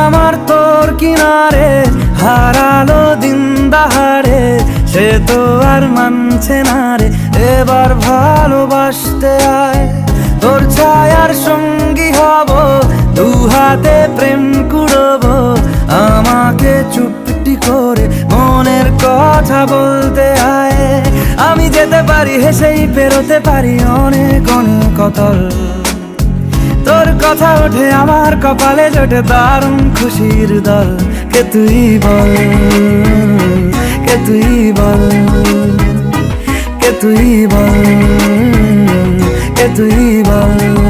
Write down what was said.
আমার তোর কিনারে হারালো দিন দাহাড়ে, সে তো আর মানছে না রে। এবার ভালোবাসতে আয়, তোর ছায়ার সঙ্গী হব, দু হাতে প্রেম কুড়বো। আমাকে চুপটি করে মনের কথা বলতে আয়। আমি যেতে পারি হেসেই পেরোতে পারি অনেক অনেক অতল। তোর কথা ওঠে আমার কপালে জোটে দারুণ খুশির দল। কে তুই বল, কে তুই বল, কে তুই বল, কে তুই বল।